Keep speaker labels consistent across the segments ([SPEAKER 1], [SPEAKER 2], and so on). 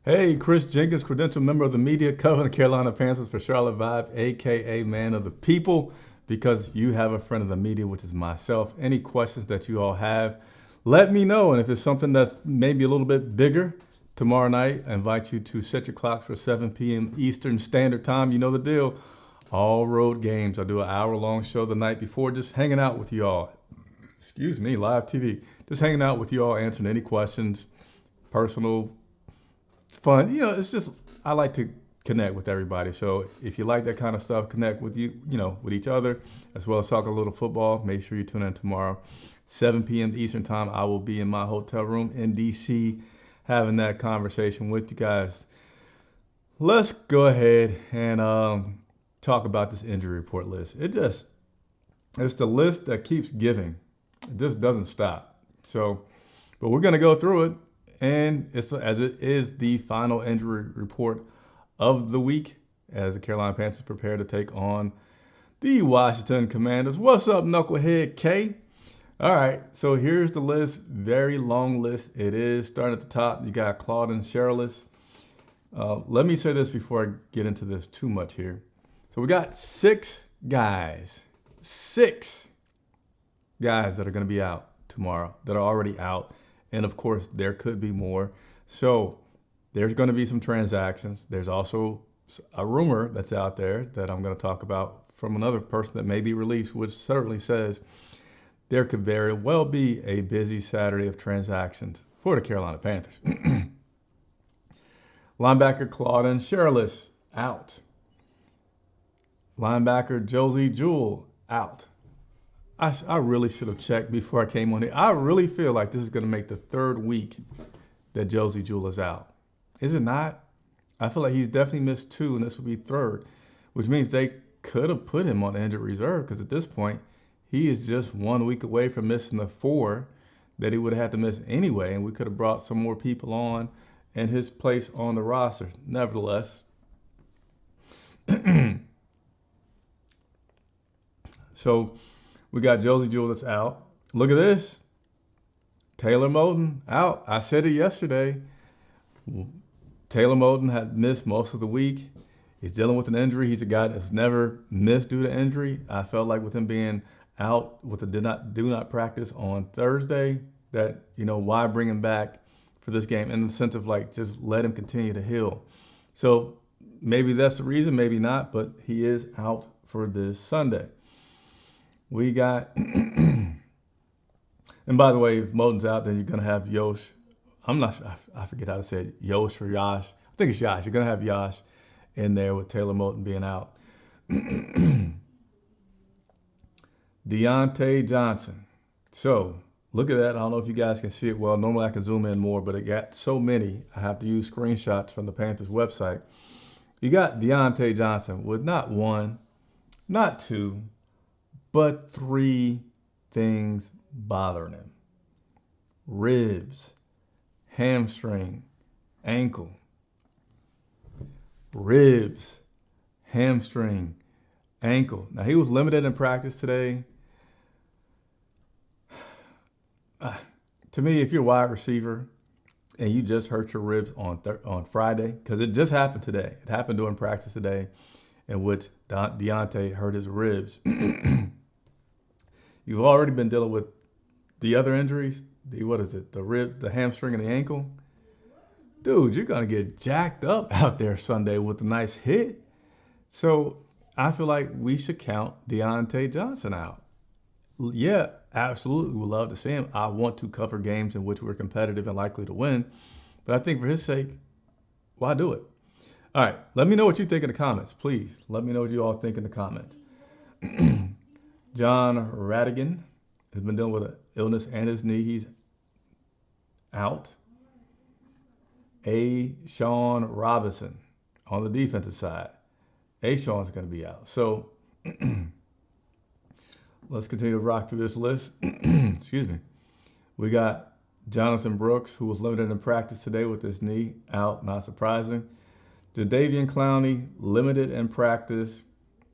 [SPEAKER 1] Hey, Chris Jenkins, credentialed member of the media, covering the Carolina Panthers for Charlotte Vibe, aka Man of the People, because you have a friend of the media, which is myself. Any questions that you all have, let me know. And if it's something that's maybe a little bit bigger, tomorrow night, I invite you to set your clocks for 7 p.m. Eastern Standard Time. You know the deal. All road games. I do an hour-long show the night before, just hanging out with you all. Excuse me, live TV. Just hanging out with you all, answering any questions, personal, fun. It's just I like to connect with everybody. So if you like that kind of stuff, connect with with each other, as well as talk a little football. Make sure you tune in tomorrow, 7 p.m. Eastern Time. I will be in my hotel room in DC having that conversation with you guys. Let's go ahead and talk about this injury report list. It's the list that keeps giving. It just doesn't stop. So, but we're going to go through it. And as it is the final injury report of the week, as the Carolina Panthers prepare to take on the Washington Commanders. What's up, Knucklehead K? All right, so here's the list. Very long list. It is starting at the top. You got Claude and Sherlis. Let me say this before I get into this too much here. So we got six guys that are going to be out tomorrow, that are already out. And of course, there could be more. So there's going to be some transactions. There's also a rumor that's out there that I'm going to talk about from another person that may be released, which certainly says there could very well be a busy Saturday of transactions for the Carolina Panthers. Linebacker Claude Sherlis out. Linebacker Josie Jewell out. I really should have checked before I came on here. I really feel like this is going to make the third week that Josie Jewell is out. Is it not? I feel like he's definitely missed two, and this will be third, which means they could have put him on injured reserve because at this point, he is just 1 week away from missing the 4 that he would have had to miss anyway, and we could have brought some more people on in his place on the roster. Nevertheless, so we got Josie Jewell that's out. Look at this. Taylor Moton out. I said it yesterday. Taylor Moton had missed most of the week. He's dealing with an injury. He's a guy that's never missed due to injury. I felt like with him being out with the do not practice on Thursday, that, why bring him back for this game in the sense of like just let him continue to heal. So maybe that's the reason, maybe not, but he is out for this Sunday. We got, and by the way, if Moton's out, then you're going to have Yosh. I'm not sure, I forget how to say it, Yosh or Yash. I think it's Yash. You're going to have Yash in there with Taylor Moton being out. Deontay Johnson. So look at that. I don't know if you guys can see it well. Normally I can zoom in more, but it got so many, I have to use screenshots from the Panthers website. You got Deontay Johnson with not one, not two, but 3 things bothering him. Ribs, hamstring, ankle. Ribs, hamstring, ankle. Now, he was limited in practice today. To me, if you're a wide receiver and you just hurt your ribs on Friday, because it just happened today. It happened during practice today, in which Deontay hurt his ribs. You've already been dealing with the other injuries. The rib, the hamstring, and the ankle. Dude, you're going to get jacked up out there Sunday with a nice hit. So I feel like we should count Deontay Johnson out. Yeah, absolutely. We'd love to see him. I want to cover games in which we're competitive and likely to win. But I think for his sake, why do it? All right, let me know what you think in the comments. Please, let me know what you all think in the comments. John Radigan has been dealing with an illness and his knee. He's out. Sean Robinson on the defensive side. Sean's going to be out. So let's continue to rock through this list. Excuse me. We got Jonathan Brooks, who was limited in practice today with his knee out, not surprising. Jadeveon Clowney, limited in practice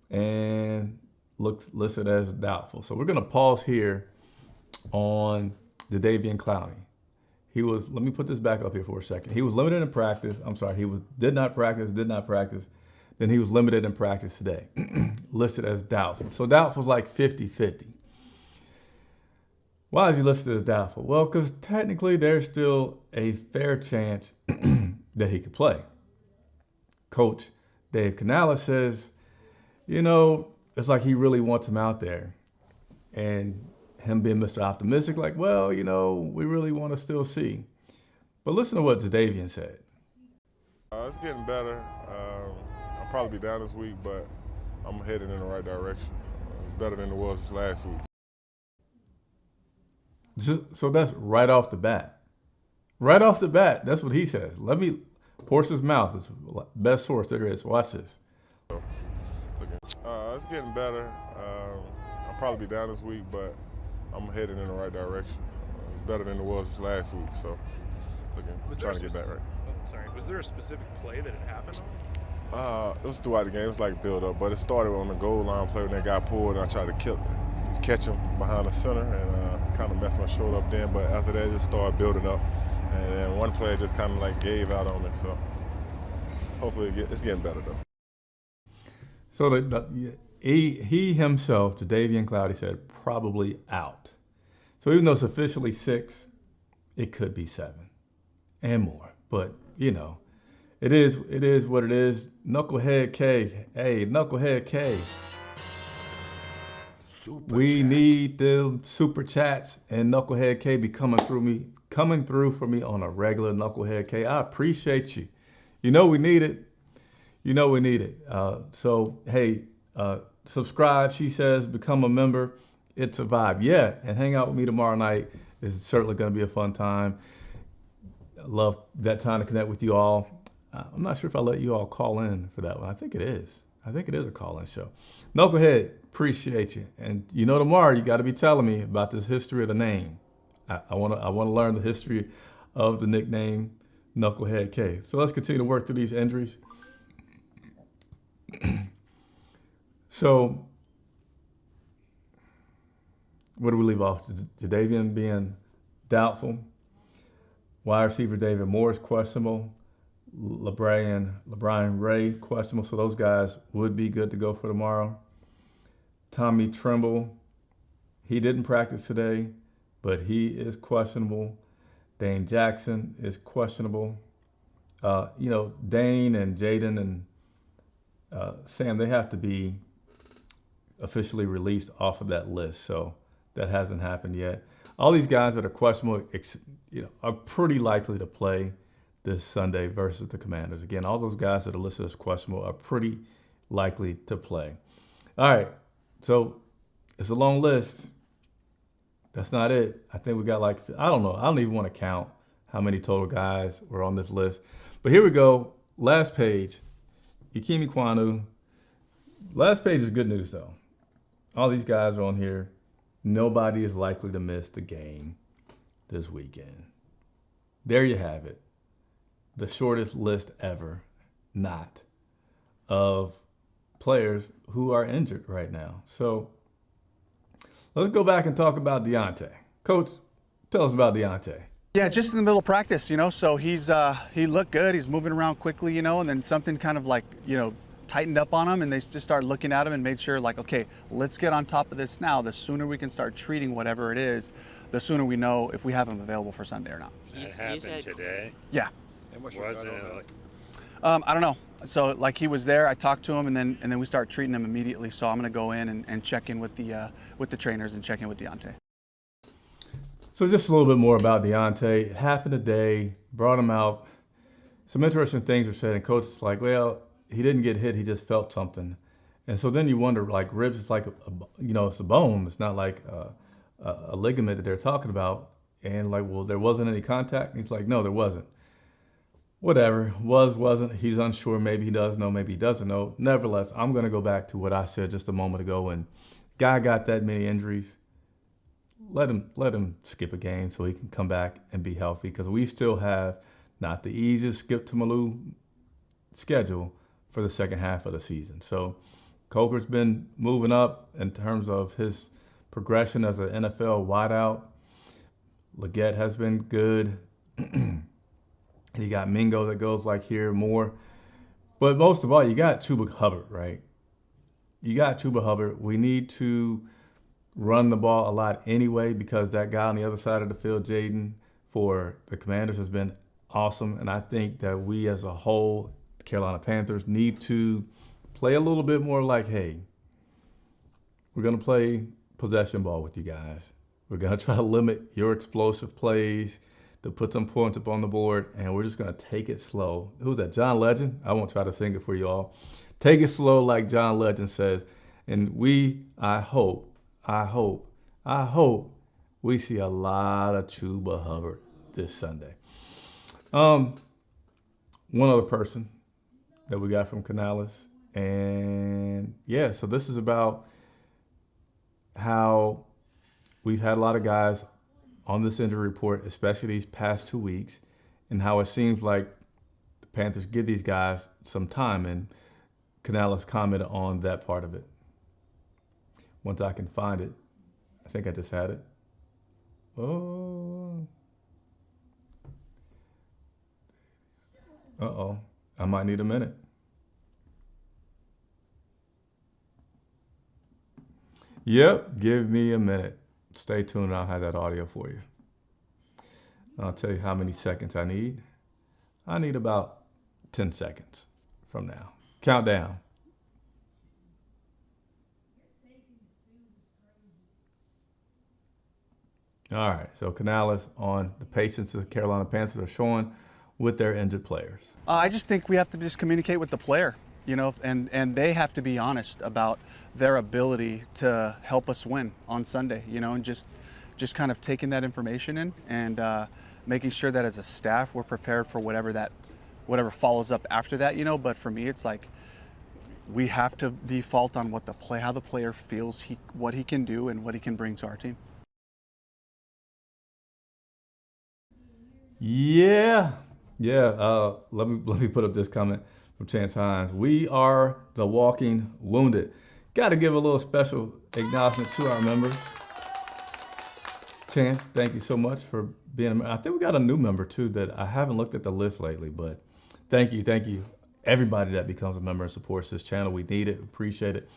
[SPEAKER 1] and looks listed as doubtful. So we're going to pause here on Jadeveon Clowney. let me put this back up here for a second. He was limited in practice. I'm sorry, did not practice. Then he was limited in practice today, listed as doubtful. So doubtful is like 50-50. Why is he listed as doubtful? Well, because technically there's still a fair chance that he could play. Coach Dave Canales says, it's like he really wants him out there. And him being Mr. Optimistic, like, well, we really want to still see. But listen to what Jadeveon said.
[SPEAKER 2] It's getting better. I'll probably be down this week, but I'm headed in the right direction. It's better than it was last week.
[SPEAKER 1] So that's right off the bat. Right off the bat, that's what he says. Let me force his mouth. It's the best source there is. Watch this.
[SPEAKER 2] It's getting better. I'll probably be down this week, but I'm headed in the right direction. It's better than it was last week, so trying to get that right.
[SPEAKER 3] Was there a specific play that had happened on?
[SPEAKER 2] It was throughout the game. It was like build up, but it started on the goal line play when that guy pulled, and I tried to catch him behind the center and kind of messed my shoulder up then. But after that, it just started building up, and then one player just kind of like gave out on it. So hopefully it's getting better though.
[SPEAKER 1] So he himself, Jadeveon Clowney, said probably out. So even though it's officially 6, it could be 7 and more. But it is what it is. Knucklehead K, hey, Knucklehead K. We need the super chats, and Knucklehead K be coming through for me on a regular. Knucklehead K, I appreciate you. We need it. We need it. So hey, subscribe. She says, become a member. It's a vibe. Yeah, and hang out with me tomorrow night. It's certainly going to be a fun time. I love that time to connect with you all. I'm not sure if I'll let you all call in for that one. I think it is. A call-in show. Knucklehead, appreciate you. And tomorrow you got to be telling me about this history of the name. I want to learn the history of the nickname Knucklehead K. So let's continue to work through these injuries. So where do we leave off? Jadeveon being doubtful. Wide receiver David Moore is questionable. LeBron Ray questionable. So those guys would be good to go for tomorrow. Tommy Tremble, he didn't practice today, but he is questionable. Dane Jackson is questionable. Dane and Jaden and Sam, they have to be officially released off of that list. So that hasn't happened yet. All these guys that are questionable, are pretty likely to play this Sunday versus the Commanders. Again, all those guys that are listed as questionable are pretty likely to play. All right, so it's a long list. That's not it. I think we got I don't know. I don't even want to count how many total guys were on this list. But here we go. Last page, Ikemi Kwanu. Last page is good news, though. All these guys are on here. Nobody is likely to miss the game this weekend. There you have it. The shortest list ever, not, of players who are injured right now. So let's go back and talk about Deontay. Coach, tell us about Deontay.
[SPEAKER 4] Yeah, just in the middle of practice, so he looked good. He's moving around quickly, and then something kind of tightened up on him, and they just started looking at him and made sure okay, let's get on top of this now. The sooner we can start treating whatever it is, the sooner we know if we have him available for Sunday or not.
[SPEAKER 5] That happened today?
[SPEAKER 4] Yeah.
[SPEAKER 5] And was it
[SPEAKER 4] I don't know. So he was there, I talked to him, and then we start treating him immediately. So I'm gonna go in and check in with the trainers and check in with Deontay.
[SPEAKER 1] So just a little bit more about Deontay. It happened today, brought him out. Some interesting things were said, and coach is like, well, he didn't get hit, he just felt something. And so then you wonder, ribs is it's a bone. It's not like a ligament that they're talking about. And well, there wasn't any contact? And he's like, no, there wasn't. Whatever, wasn't, he's unsure, maybe he does know, maybe he doesn't know. Nevertheless, I'm gonna go back to what I said just a moment ago. When guy got that many injuries, let him skip a game so he can come back and be healthy, because we still have not the easiest skip to Malou schedule for the second half of the season. So Coker's been moving up in terms of his progression as an NFL wideout. Leggett has been good. You got Mingo that goes like here more. But most of all, you got Chuba Hubbard, right? You got Chuba Hubbard. We need to run the ball a lot anyway because that guy on the other side of the field, Jaden, for the Commanders has been awesome. And I think that we as a whole, the Carolina Panthers, need to play a little bit more like, hey, we're going to play possession ball with you guys. We're going to try to limit your explosive plays to put some points up on the board, and we're just going to take it slow. Who's that, John Legend? I won't try to sing it for you all. Take it slow like John Legend says. And I hope we see a lot of Chuba Hubbard this Sunday. One other person that we got from Canales. And yeah, so this is about how we've had a lot of guys on this injury report, especially these past 2 weeks, and how it seems like the Panthers give these guys some time, and Canales commented on that part of it. Once I can find it, I think I just had it. Oh. Uh-oh. I might need a minute. Yep, give me a minute. Stay tuned, I'll have that audio for you. I'll tell you how many seconds I need. I need about 10 seconds from now. Countdown. All right, so Canales on the patience the Carolina Panthers are showing with their injured players.
[SPEAKER 4] I just think we have to just communicate with the player, and they have to be honest about their ability to help us win on Sunday, and just kind of taking that information in and making sure that as a staff we're prepared for whatever follows up after that, But for me, it's like we have to default on how the player feels, what he can do and what he can bring to our team.
[SPEAKER 1] Yeah. Let me put up this comment from Chance Hines. We are the walking wounded. Got to give a little special acknowledgement to our members. Chance, thank you so much for being a member. I think we got a new member too that I haven't looked at the list lately, but thank you. Everybody that becomes a member and supports this channel, we need it, appreciate it.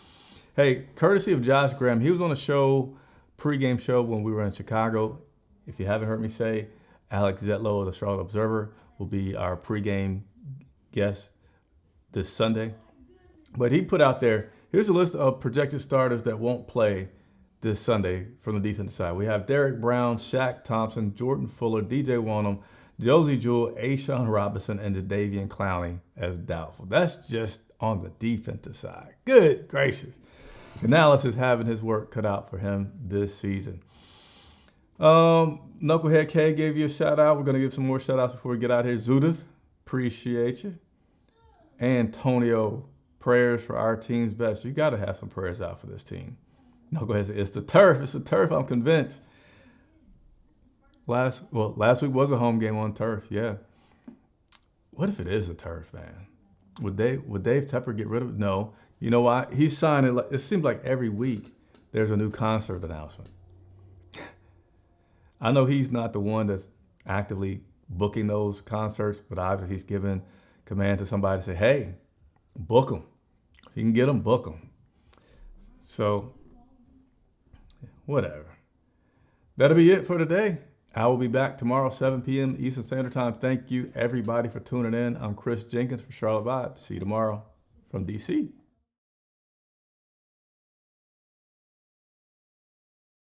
[SPEAKER 1] Hey, courtesy of Josh Graham, he was on a show, pregame show when we were in Chicago. If you haven't heard me say, Alex Zetlow of the Charlotte Observer will be our pregame guest this Sunday. But he put out there, here's a list of projected starters that won't play this Sunday from the defensive side. We have Derek Brown, Shaq Thompson, Jordan Fuller, DJ Wanham, Josie Jewell, Ashawn Robinson, and Jadeveon Clowney as doubtful. That's just on the defensive side. Good gracious. Canales is having his work cut out for him this season. Knucklehead K gave you a shout out. We're going to give some more shout outs before we get out here. Judith, appreciate you. Antonio, prayers for our team's best. You got to have some prayers out for this team. Knucklehead said, it's the turf. I'm convinced. Last week was a home game on turf. Yeah. What if it is a turf, man? Would Dave Tepper get rid of it? No. You know why? He's signing. It seems like every week there's a new concert announcement. I know he's not the one that's actively booking those concerts, but obviously he's given command to somebody to say, hey, book them. If you can get them, book them. So, whatever. That'll be it for today. I will be back tomorrow, 7 p.m. Eastern Standard Time. Thank you, everybody, for tuning in. I'm Chris Jenkins for Charlotte Vibe. See you tomorrow from D.C.